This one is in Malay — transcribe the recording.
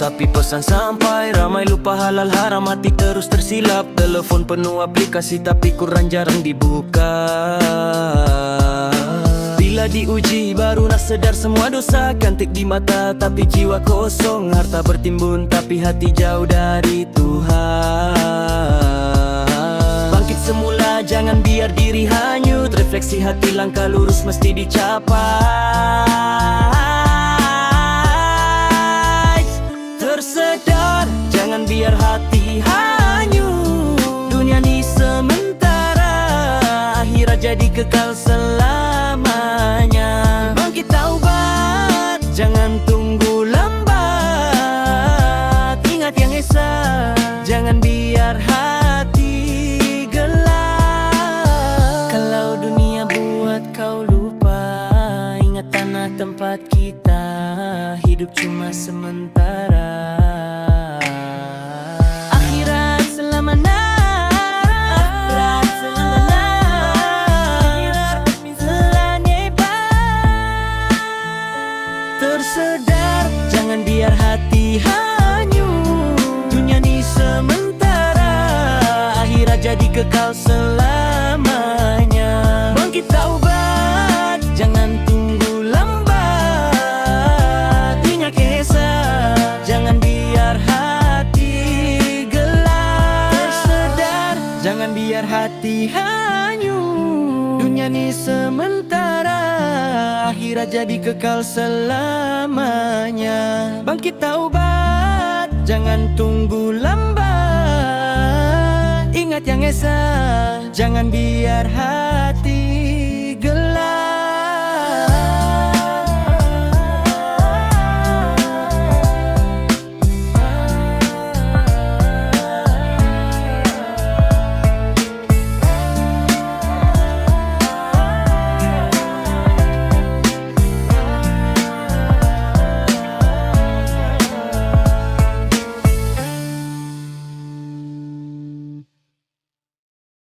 tapi pesan sampai. Ramai lupa halal haram, hati terus tersilap. Telefon penuh aplikasi tapi kurang jarang dibuka. Bila diuji baru nak sedar semua dosa. Cantik di mata tapi jiwa kosong. Harta bertimbun tapi hati jauh dari Tuhan. Bangkit semula, jangan biar diri hanyut. Refleksi hati, langkah lurus mesti dicapai. Tersedar, jangan biar hati hanyut. Dunia ni sementara, akhirat jadi kekal selamanya. Bangkit taubat, jangan tunggu lambat. Ingat yang esa, jangan biar hati gelap. Kalau dunia buat kau lupa, ingat tanah tempat kita. Hidup cuma sementara. Akhirat selamanya. Akhirat selamanya. Tersedar, jangan biar hati hanyut. Dunia ni sementara, akhirat jadi kekal selamanya. Bangkit taubat, jangan tunggu lambat. Ingat esa, jangan biar hati gelap. Tersedar, jangan biar hati hanyut. Dunia ni sementara, akhirat jadi kekal selamanya. Bangkit taubat, jangan tunggu lambat. Ingat yang esa, jangan biar hati